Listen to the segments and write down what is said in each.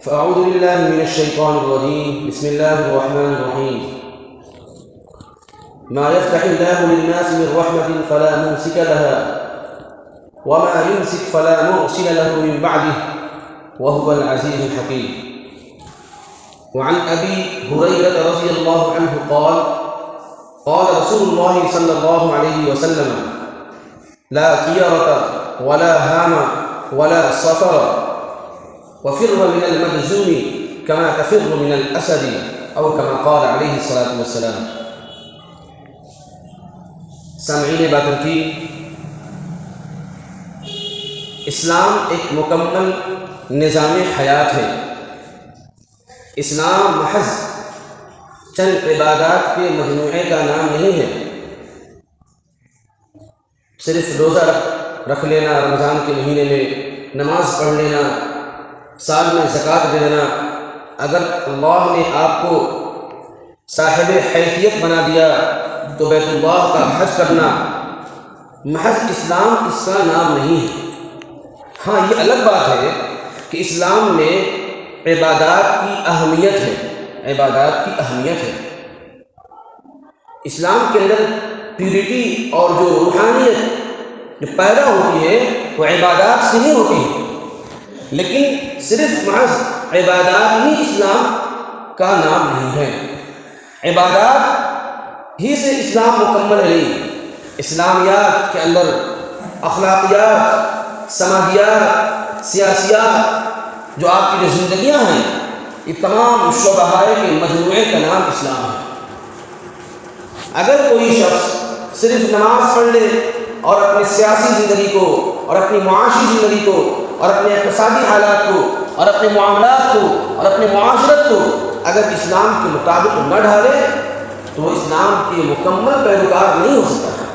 فأعوذ بالله من الشيطان الرجيم. بسم الله الرحمن الرحيم. ما يفتح الله للناس من رحمة فلا ممسك لها وما يمسك فلا مرسل له من بعده وهو العزيز الحكيم. وعن أبي هريرة رضي الله عنه قال قال رسول الله صلى الله عليه وسلم: لا طيرة ولا هام ولا صفر وفر من المجزوم كما تفر من الأسد أو كما قال عليه الصلاة والسلام. سامعین باترکی، اسلام ایک مکمل نظام حیات ہے۔ اسلام محض چند عبادات کے مجموعے کا نام نہیں ہے۔ صرف روزہ رکھ لینا، رمضان کے مہینے میں نماز پڑھ لینا، سال میں زکوٰۃ دے دینا، اگر اللہ نے آپ کو صاحب حیثیت بنا دیا تو بیت اللہ کا حج کرنا محض اسلام اس کا نام نہیں ہے۔ ہاں، یہ الگ بات ہے کہ اسلام میں عبادات کی اہمیت ہے، عبادات کی اہمیت ہے۔ اسلام کے اندر پیورٹی اور جو روحانیت جو پیدا ہوتی ہے وہ عبادات سے ہی ہوتی ہے، لیکن صرف محض عبادات ہی اسلام کا نام نہیں ہے۔ عبادات ہی سے اسلام مکمل نہیں۔ اسلامیات کے اندر اخلاقیات، سماجیات، سیاسیات، جو آپ کی جو زندگیاں ہیں، یہ تمام شعبہ کے مجموعے کا نام اسلام ہے۔ اگر کوئی شخص صرف نماز پڑھ لے اور اپنی سیاسی زندگی کو اور اپنی معاشی زندگی کو اور اپنے اقتصادی حالات کو اور اپنے معاملات کو اور اپنے معاشرت کو اگر اسلام کے مطابق نہ ڈھالے تو وہ اسلام کے مکمل پیروکار نہیں ہو سکتا۔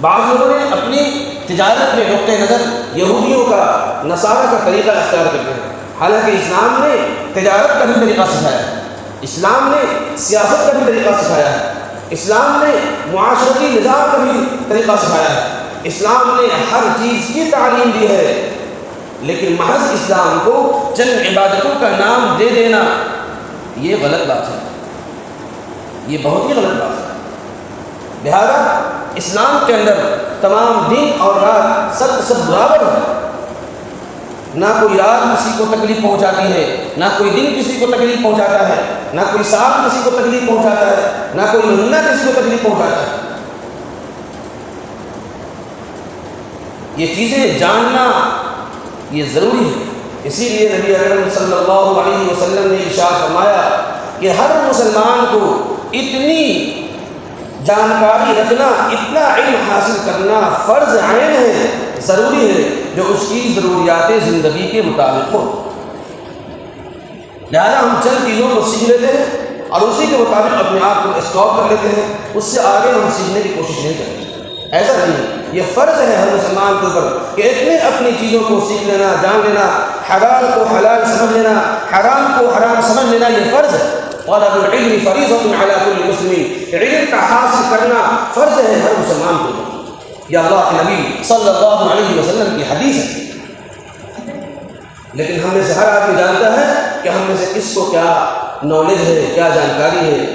بعض لوگوں نے اپنی تجارت میں نقطۂ نظر یہودیوں کا، نصارہ کا طریقہ اختیار کرتے ہیں، حالانکہ اسلام نے تجارت کا بھی طریقہ سکھایا ہے، اسلام نے سیاست کا بھی طریقہ سکھایا ہے، اسلام نے معاشرتی نظام کا بھی طریقہ سکھایا ہے، اسلام نے ہر چیز کی تعلیم دی ہے، لیکن محض اسلام کو چند عبادتوں کا نام دے دینا یہ غلط بات ہے، یہ بہت ہی غلط بات ہے۔ لہذا اسلام کے اندر تمام دن اور رات سب برابر ہے۔ نہ کوئی رات کسی کو تکلیف پہنچاتی ہے، نہ کوئی دن کسی کو تکلیف پہنچاتا ہے، نہ کوئی سال کسی کو تکلیف پہنچاتا ہے، نہ کوئی مہینہ کسی کو تکلیف پہنچاتا ہے۔ یہ چیزیں جاننا یہ ضروری ہے۔ اسی لیے نبی اکرم صلی اللہ علیہ وسلم نے ارشاد فرمایا کہ ہر مسلمان کو اتنی جانکاری رکھنا، اتنا علم حاصل کرنا فرض عین ہے، ضروری ہے، جو اس کی ضروریات زندگی کے مطابق ہو۔ لہذا ہم چند چیزوں کو سیکھ لیتے ہیں اور اسی کے مطابق اپنے آپ کو اسٹاپ کر لیتے ہیں، اس سے آگے ہم سیکھنے کی کوشش نہیں کرتے۔ ایسا نہیں، یہ فرض ہے ہر مسلمان کے اوپر کہ اتنے اپنی چیزوں کو سیکھ لینا، جان لینا، حلال کو حلال سمجھ لینا، حرام کو حرام سمجھ لینا، یہ فرض ہے۔ طلب العلم فریضۃ علی کل مسلم، علم کا حاصل کرنا فرض ہے ہر مسلمان کے اوپر۔ یہ اللہ کے نبی صلی اللہ علیہ وسلم کی حدیث ہے۔ لیکن ہم میں سے ہر آدمی جانتا ہے کہ ہم میں سے کس کو کیا نالج ہے، کیا جانکاری ہے۔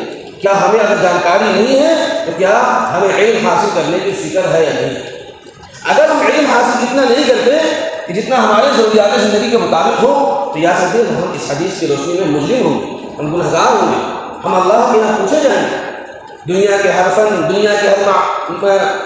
کیا ہمیں اگر جانکاری نہیں ہے تو کیا ہمیں علم حاصل کرنے کی فکر ہے یا نہیں؟ اگر ہم علم حاصل اتنا نہیں کرتے کہ جتنا ہمارے ضروریات زندگی کے مطابق ہو تو یا سکتے ہم اس حدیث کی روشنی میں مجرم ہوں گے، ہم گنہگار ہوں گے، ہم اللہ کے یہاں پوچھے جائیں گے۔ دنیا کے ہر فن، دنیا کے ہر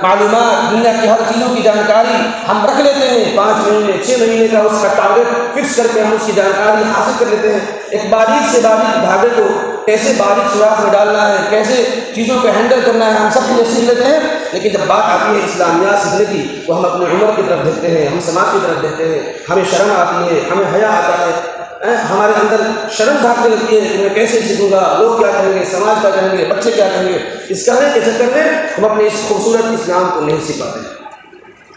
معلومات، دنیا کی ہر چیزوں کی جانکاری ہم رکھ لیتے ہیں، 5 مہینے 6 مہینے کا اس کا ٹارگیٹ فکس کر کے ہم اس کی جانکاری حاصل کر لیتے ہیں۔ ایک باریک سے باریک دھاگے کو کیسے باریک سوراخ میں ڈالنا ہے، کیسے چیزوں کو ہینڈل کرنا ہے، ہم سب چیزیں سیکھ لیتے ہیں، لیکن جب بات آتی ہے اسلامیات سیکھنے کی تو ہم اپنے عمر کی طرف دیکھتے ہیں، ہم سماج کی طرف دیکھتے ہیں، ہمیں شرم آتی ہے، ہمیں حیا آتا ہے، ہمارے اندر شرم بھاگنے لگتی ہے کہ میں کیسے سیکھوں گا، لوگ کیا کہیں گے، سماج کیا کہیں گے، بچے کیا کہیں گے۔ اس کہنے کے چکر میں ہم اپنے اس خوبصورت اسلام کو نہیں سیکھ پاتے،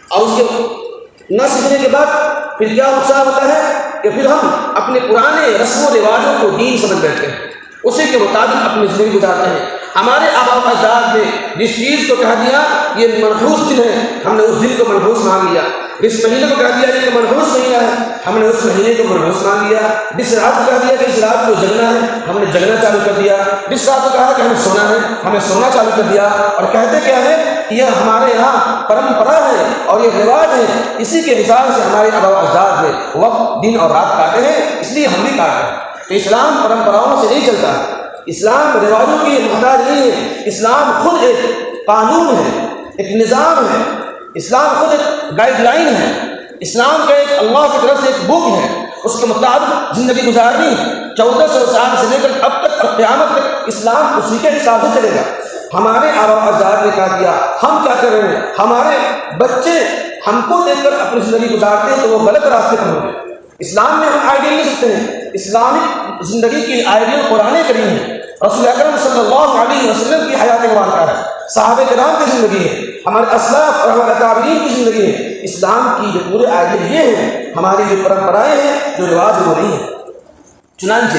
اور اس کے نہ سیکھنے کے بعد پھر کیا نقصان ہوتا ہے کہ پھر ہم اپنے پرانے رسم و رواجوں کو دین سمجھ بیٹھتے ہیں، اسی کے مطابق اپنی زندگی گزارتے ہیں۔ ہمارے آباء و اجداد نے جس چیز کو کہہ دیا یہ منحوس دن ہے، ہم نے اس دن کو منحوس مان لیا۔ جس مہینے کو کہہ دیا کہ منحوس مہینہ ہے، ہم نے اس مہینے کو منحوس مان لیا۔ جس رات کو کہہ دیا کہ اس رات کو جگنا ہے، ہم نے جگنا چالو کر دیا۔ جس رات کو کہا کہ ہمیں سونا ہے، ہمیں سونا چالو کر دیا۔ اور کہتے کیا ہے، یہ ہمارے یہاں پرمپرا ہے اور یہ رواج ہے، اسی کے حساب سے ہمارے آباء و اجداد نے وقت دن اور رات کاٹے ہیں، اس لیے ہم بھی کاٹے ہیں۔ تو اسلام پرمپراؤں سے نہیں چلتا، اسلام رواجوں کی محتاج نہیں ہے، اسلام خود ایک قانون ہے، ایک نظام ہے، اسلام خود ایک گائیڈ لائن ہے، اسلام کا ایک اللہ کی طرف سے ایک بک ہے، اس کے مطابق زندگی گزارنی ہے۔ 1400 سال سے لے کر اب تک اور قیامت تک اسلام اسی کے حساب سے چلے گا۔ ہمارے آباء و اجداد نے کیا کیا، ہم کیا کر رہے ہیں، ہمارے بچے ہم کو دیکھ کر اپنی زندگی گزارتے ہیں تو وہ غلط راستے پر ہوں گے۔ اسلام میں ہم آئیڈیل نہیں سکتے ہیں، اسلامک زندگی کی آئیڈیل قرآن کریم ہے، رسول اکرم صلی اللہ علیہ وسلم کی حیات مبارکہ ہے، صحابہ کرام کی زندگی ہے، ہمارے اسلاف اور ہمارے اکابرین کی زندگی ہے۔ اسلام کی جو پورے آئیڈیل یہ ہیں، ہماری جو پرمپرائیں ہیں، جو رواج وہ نہیں ہیں۔ چنانچہ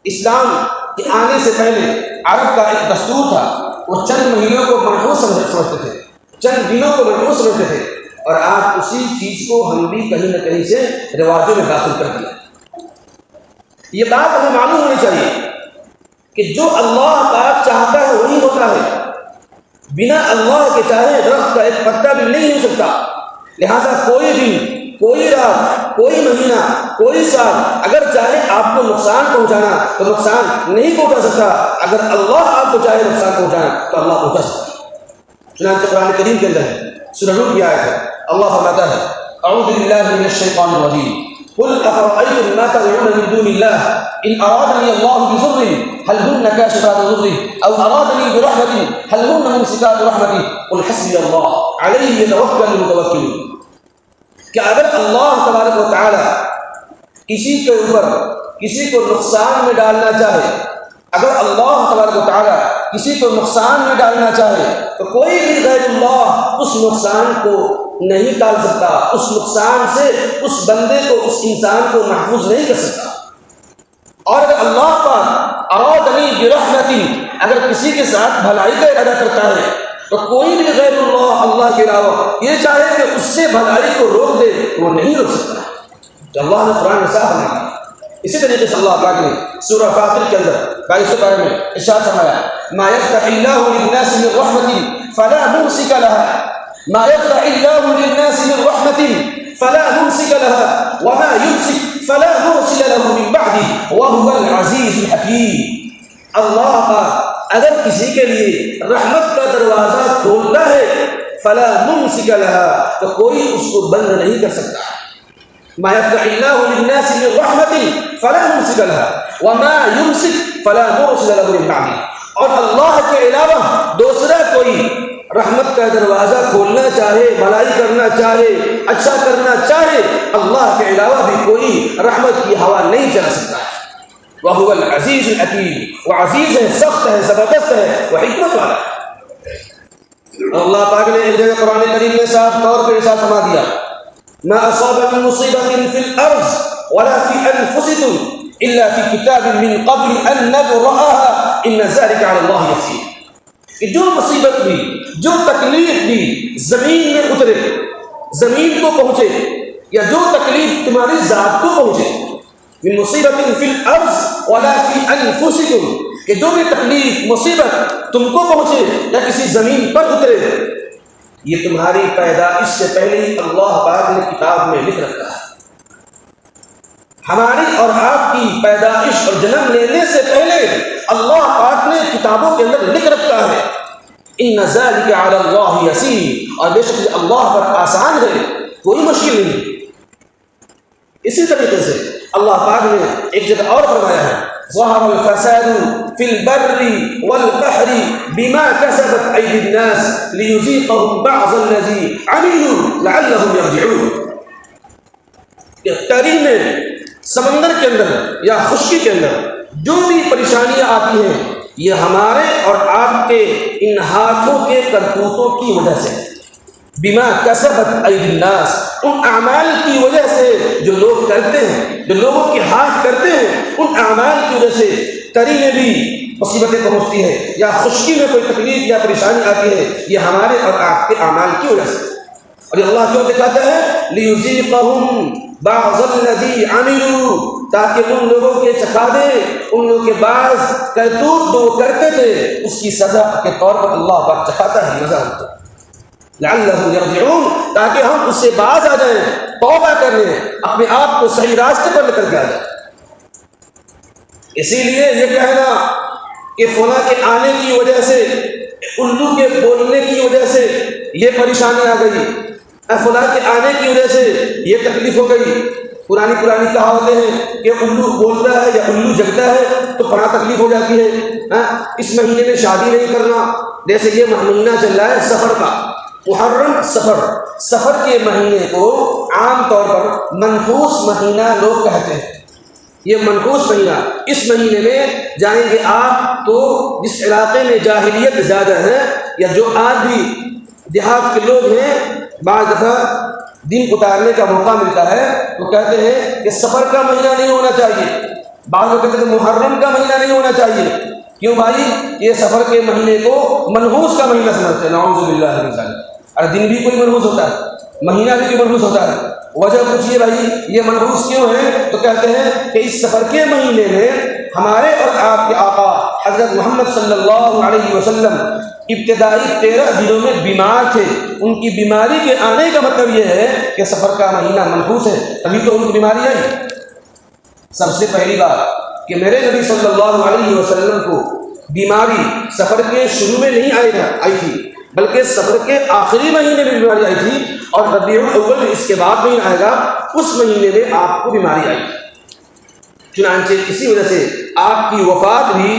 اسلام کے آنے سے پہلے عرب کا ایک دستور تھا، وہ چند مہینوں کو منحوس سمجھتے تھے، چند دنوں کو منحوس سمجھتے تھے، اور آج اسی چیز کو ہم بھی کہیں نہ کہیں سے رواجوں میں داخل کر دیا۔ یہ بات ہمیں معلوم ہونی چاہیے کہ جو اللہ پاک چاہتا ہے وہی ہوتا ہے، بنا اللہ کے چاہے درخت کا ایک پتا بھی نہیں ہو سکتا۔ لہذا کوئی دن، کوئی رات، کوئی مہینہ، کوئی سال اگر چاہے آپ کو نقصان پہنچانا تو نقصان نہیں پہنچا سکتا، اگر اللہ آپ کو چاہے نقصان پہنچانا تو اللہ پہنچا سکتا ہے۔ چنانچہ قرآن کریم کے اندر سورہ نور کی آیت ہے، اللہ فرماتا ہے اعوذ باللہ من الشیطان الرجیم قل افرأیتم ما تدعون من دون اللہ ان ارادنی اللہ بضر هل هن کاشفات ضره او ارادنی برحمة هل هن ممسكات رحمته قل حسبی اللہ علیہ یتوکل المتوکلون۔ کہ اگر اللہ تبارک و تعالی کسی کے اوپر کسی کو نقصان میں ڈالنا چاہے، اگر اللہ تبارک و تعالی کسی کو نقصان میں ڈالنا چاہے تو کوئی بھی غیر اللہ اس نقصان کو نہیں ٹال سکتا، اس نقصان سے اس بندے کو، اس انسان کو محفوظ نہیں کر سکتا۔ اور اگر اللہ پاک ارادنی برحمتی، اگر کسی کے ساتھ بھلائی کا ارادہ کرتا ہے تو کوئی بھی غیر اللہ، اللہ کے علاوہ یہ چاہے کہ اس سے بھلائی کو روک دے، وہ نہیں روک سکتا۔ تو اللہ نے قرآن میں صاف فرمایا۔ اسی طریقے سے اللہ پاک نے سورہ فاطر کے اندر 22 پارے میں ارشاد فرمایا ما يفتح الله للناس من رحمة فلا ممسك لها ما يفتح الله للناس من رحمة فلا ممسك لها وما يمسك فلا مرسل له من بعده وهو العزيز الحكيم۔ اللہ پاک اگر کسی کے لیے رحمت کا دروازہ کھولتا ہے فلا ممسک لها تو کوئی اس کو بند نہیں کر سکتا۔ ما يفتح الله للناس من رحمة فلا ممسك لها وما يمسك فلا مرسل له من بعده۔ اور اللہ کے علاوہ دوسرا کوئی رحمت کا دروازہ کھولنا چاہے، بھلائی کرنا چاہے، اچھا کرنا چاہے، اللہ کے علاوہ بھی کوئی رحمت کی ہوا نہیں چلا سکتا ہے۔ وَهُوَ الْعَزِيزُ الْحَكِيمُ، وہ عزیز ہے، سخت ہے، زبردست ہے، وہ حکمت والا ہے۔ اللہ پاک نے ایک جگہ قرآن کریم میں صاف طور پر ارشاد فرما دیا ما اصاب من مصیبة في الارض ولا في انفسكم الا في كتاب من قبل ان نبرأها ان ذلك على الله يسير۔ کہ جو مصیبت بھی، جو تکلیف بھی زمین میں اترے، زمین کو پہنچے، یا جو تکلیف تمہاری ذات کو پہنچے، من مصیبت فی الارض ولا فی انفسکم، کہ جو بھی تکلیف مصیبت تم کو پہنچے یا کسی زمین پر اترے، یہ تمہاری پیدائش سے پہلے ہی اللہ پاک نے کتاب میں لکھ رکھا ہے۔ ہماری اور آپ کی پیدائش اور جنم لینے سے پہلے اللہ پاک نے کتابوں کے اندر لکھ رکھا ہے ان ذلک علی اللہ یسیر، اور بے شک اللہ پر آسان ہے، کوئی مشکل نہیں۔ اسی طریقے سے اللہ پاک نے ایک جگہ اور فرمایا ہے ظہر الفساد فی البر والبحر بما کسبت ایدی الناس لیذیقہم بعض الذی عملوا لعلہم یرجعون۔ کہ تحریر میں سمندر کے اندر یا خشکی کے اندر جو بھی پریشانیاں آتی ہیں یہ ہمارے اور آپ کے ان ہاتھوں کے کرتوتوں کی وجہ سے، بما کسبت ایدی الناس، ان اعمال کی وجہ سے جو لوگ کرتے ہیں، جو لوگوں کے ہاتھ کرتے ہیں، ان اعمال کی وجہ سے تری میں بھی مصیبتیں پہنچتی ہیں یا خشکی میں کوئی تکلیف یا پریشانی آتی ہے، یہ ہمارے اور آپ کے اعمال کی وجہ سے۔ اور اللہ کیوں دکھاتا ہے؟ لیذیقہم بعض الذی عملوا، تاکہ ان لوگوں کے چکھا دے ان لوگوں کے بعض کرتوت جو وہ کرتے تھے اس کی سزا کے طور پر اللہ پاک چکھاتا ہے، مزہ ہوتا ہے، لعلہم یرجعون، تاکہ ہم اس سے باز آ جائیں، توبہ کر لیں، اپنے آپ کو صحیح راستے پر لے کر کے آ جائیں۔ اسی لیے یہ کہنا کہ فلاں کے آنے کی وجہ سے، الو کے بولنے کی وجہ سے یہ پریشانی آ گئی، فلاں کے آنے کی وجہ سے یہ تکلیف ہو گئی، پرانی کہاوتیں ہیں کہ الو بولتا ہے یا الو جگتا ہے تو بڑا تکلیف ہو جاتی ہے، اس مہینے میں شادی نہیں کرنا، جیسے یہ مہینہ چل رہا ہے سفر کا، محرم سفر کے مہینے کو عام طور پر منحوس مہینہ لوگ کہتے ہیں، یہ منحوس مہینہ، اس مہینے میں جائیں گے آپ تو جس علاقے میں جاہلیت زیادہ ہے یا جو آج بھی دیہات کے لوگ ہیں، بعض دفعہ دن اتارنے کا موقع ملتا ہے تو کہتے ہیں کہ سفر کا مہینہ نہیں ہونا چاہیے، بعض لوگ کہتے ہیں محرم کا مہینہ نہیں ہونا چاہیے، کیوں بھائی؟ یہ سفر کے مہینے کو منحوس کا مہینہ سمجھتے ہیں، نعوذ باللہ من ذالک۔ اور دن بھی کوئی منحوس ہوتا ہے، مہینہ بھی کوئی منحوس ہوتا ہے، وجہ پوچھیے بھائی یہ منحوس کیوں ہے؟ تو کہتے ہیں کہ اس سفر کے مہینے میں ہمارے اور آپ کے آقا حضرت محمد صلی اللہ علیہ وسلم ابتدائی 13 دنوں میں بیمار تھے، ان کی بیماری کے آنے کا مطلب یہ ہے کہ سفر کا مہینہ منحوس ہے، تبھی تو ان کی بیماری آئی۔ سب سے پہلی بات کہ میرے نبی صلی اللہ علیہ وسلم کو بیماری سفر کے شروع میں نہیں آئی تھی، بلکہ سفر کے آخری مہینے میں بیماری آئی تھی، اور ربیع الاول میں اس کے بعد نہیں آئے گا، اس مہینے میں آپ کو بیماری آئی، چنانچہ اسی وجہ سے آپ کی وفات بھی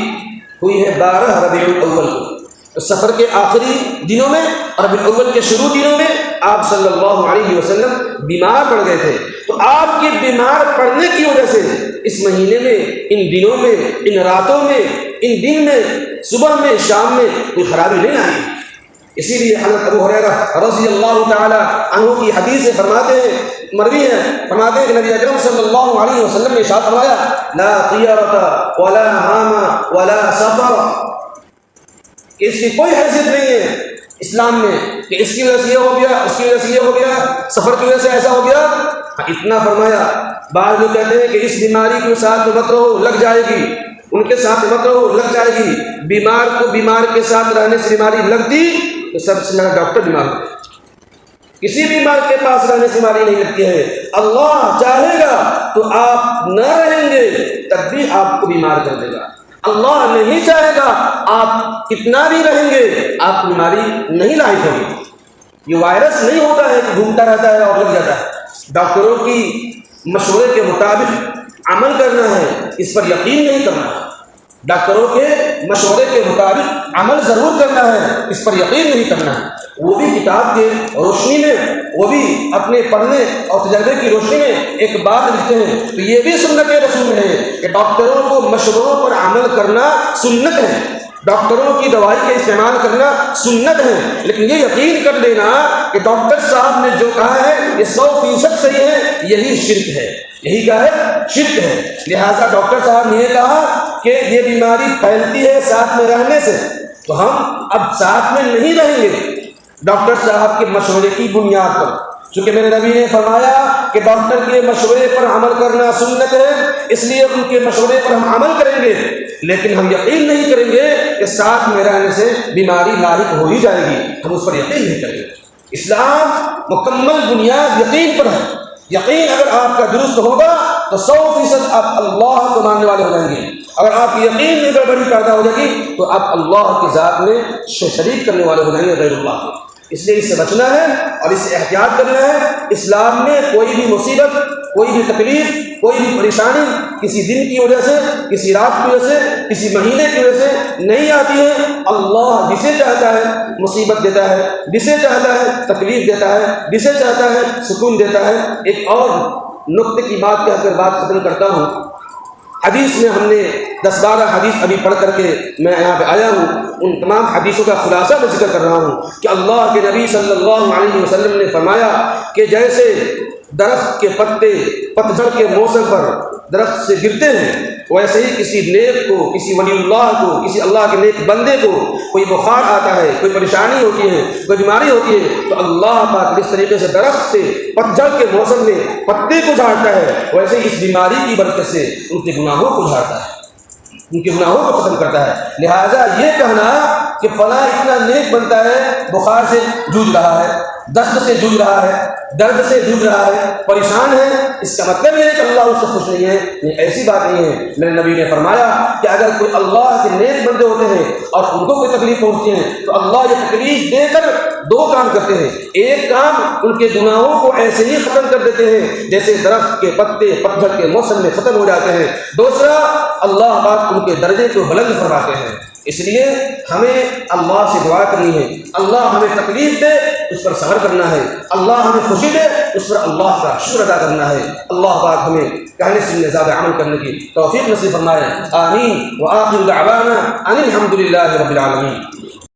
ہوئی ہے 12 ربیع الاول کو۔ تو سفر کے آخری دنوں میں اور ربیع الاول کے شروع دنوں میں آپ صلی اللہ علیہ وسلم بیمار پڑ گئے تھے، تو آپ کے بیمار پڑنے کی وجہ سے اس مہینے میں، ان دنوں میں، ان راتوں میں، ان دن میں، صبح میں، شام میں کوئی خرابی نہیں آئی۔ اسی لیے حضرت ابو ہریرہ رضی اللہ تعالی عنہ کی حدیث فرماتے ہیں، مروی ہے، فرماتے ہیں کہ نبی اکرم صلی اللہ علیہ وسلم نے ارشاد فرمایا لا طیرۃ ولا ہام ولا سفر، کہ اس کی کوئی حیثیت نہیں ہے اسلام میں کہ اس کی وجہ سے یہ ہو گیا، اس کی وجہ سے یہ ہو گیا، سفر کی وجہ سے ایسا ہو گیا۔ اتنا فرمایا، بعض لوگ کہتے ہیں کہ اس بیماری کے ساتھ مت رہو، لگ جائے گی، ان کے ساتھ مت رہو، لگ جائے گی۔ بیمار کو بیمار کے ساتھ رہنے سے بیماری لگتی تو سب سے زیادہ ڈاکٹر بیمار ہوتے، کسی بیمار کے پاس رہنے سے بیماری نہیں لگتی ہے۔ اللہ چاہے گا تو آپ نہ رہیں گے تب بھی آپ کو بیمار کر دے گا، اللہ نہیں چاہے گا آپ کتنا بھی رہیں گے آپ کو بیماری نہیں لاحق ہوگی۔ یہ وائرس نہیں ہوتا ہے کہ گھومتا رہتا ہے اور لگ جاتا ہے، ڈاکٹروں کی مشورے کے مطابق عمل کرنا ہے، اس پر یقین نہیں کرنا ہے، ڈاکٹروں کے مشورے کے مطابق عمل ضرور کرنا ہے، اس پر یقین نہیں کرنا ہے۔ وہ بھی کتاب کے روشنی میں، وہ بھی اپنے پڑھنے اور تجربے کی روشنی میں ایک بات لکھتے ہیں، تو یہ بھی سنت رسول ہے کہ ڈاکٹروں کو مشوروں پر عمل کرنا سنت ہے، ڈاکٹروں کی دوائی کا استعمال کرنا سنت ہے، لیکن یہ یقین کر لینا کہ ڈاکٹر صاحب نے جو کہا ہے یہ 100% صحیح ہے، یہی شرک ہے، یہی کیا ہے؟ شرک ہے۔ لہذا ڈاکٹر صاحب نے یہ کہا کہ یہ بیماری پھیلتی ہے ساتھ میں رہنے سے، تو ہم اب ساتھ میں نہیں رہیں گے ڈاکٹر صاحب کے مشورے کی بنیاد پر، چونکہ میرے نبی نے فرمایا کہ ڈاکٹر کے مشورے پر عمل کرنا سنت ہے، اس لیے ان کے مشورے پر ہم عمل کریں گے، لیکن ہم یقین نہیں کریں گے کہ ساتھ میں رہنے سے بیماری لاحق ہو ہی جائے گی، ہم اس پر یقین نہیں کریں گے۔ اسلام مکمل بنیاد یقین پر ہے، یقین اگر آپ کا درست ہوگا تو 100% آپ اللہ کو ماننے والے ہو جائیں گے، اگر آپ کی یقین میں گڑبڑی پیدا ہو جائے گی تو آپ اللہ کی ذات میں شریک کرنے والے ہو جائیں گے غیر اللہ کو۔ اس لیے اس سے بچنا ہے اور اس سے احتیاط کرنا ہے۔ اسلام میں کوئی بھی مصیبت، کوئی بھی تکلیف، کوئی بھی پریشانی کسی دن کی وجہ سے، کسی رات کی وجہ سے، کسی مہینے کی وجہ سے نہیں آتی ہے۔ اللہ جسے چاہتا ہے مصیبت دیتا ہے، جسے چاہتا ہے تکلیف دیتا ہے، جسے چاہتا ہے سکون دیتا ہے۔ ایک اور نقطے کی بات کہہ کر بات ختم کرتا ہوں۔ حدیث میں ہم نے 10-12 حدیث ابھی پڑھ کر کے میں یہاں پہ آیا ہوں، ان تمام حدیثوں کا خلاصہ میں ذکر کر رہا ہوں کہ اللہ کے نبی صلی اللہ علیہ وسلم نے فرمایا کہ جیسے درخت کے پتے پتجھڑ کے موسم پر درخت سے گرتے ہیں، ویسے ہی کسی نیک کو، کسی ولی اللہ کو، کسی اللہ کے نیک بندے کو کوئی بخار آتا ہے، کوئی پریشانی ہوتی ہے، کوئی بیماری ہوتی ہے، تو اللہ پاک جس طریقے سے درخت سے پتجھڑ کے موسم میں پتے کو جھاڑتا ہے، ویسے ہی اس بیماری کی برکت سے ان کے گناہوں کو جھاڑتا ہے، ان کے گناہوں کو ختم کرتا ہے۔ لہٰذا یہ کہنا کہ فلاں اتنا نیک بنتا ہے، بخار سے جوجھ رہا ہے، دست سے جوجھ رہا ہے، درد سے جوجھ رہا ہے، پریشان ہے، اس کا مطلب یہ ہے کہ اللہ اس سے خوش نہیں ہے۔ نہیں، ایسی بات نہیں ہے۔ میرے نبی نے فرمایا کہ اگر کوئی اللہ کے نیک بندے ہوتے ہیں اور ان کو کوئی تکلیف پہنچتی ہے تو اللہ یہ تکلیف دے کر دو کام کرتے ہیں۔ ایک کام ان کے گناہوں کو ایسے ہی ختم کر دیتے ہیں جیسے درخت کے پتے پتجھڑ کے موسم میں ختم ہو جاتے ہیں، دوسرا اللہ پاک ان کے درجے کو بلند فرماتے ہیں۔ اس لیے ہمیں اللہ سے دعا کرنی ہے، اللہ ہمیں تکلیف دے اس پر صبر کرنا ہے، اللہ ہمیں خوشی دے اس پر اللہ کا شکر ادا کرنا ہے۔ اللہ پاک ہمیں کہنے سے زیادہ عمل کرنے کی توفیق نصیب فرمائے۔ آمین۔ وآخر دعوانا ان الحمد للہ رب العالمین۔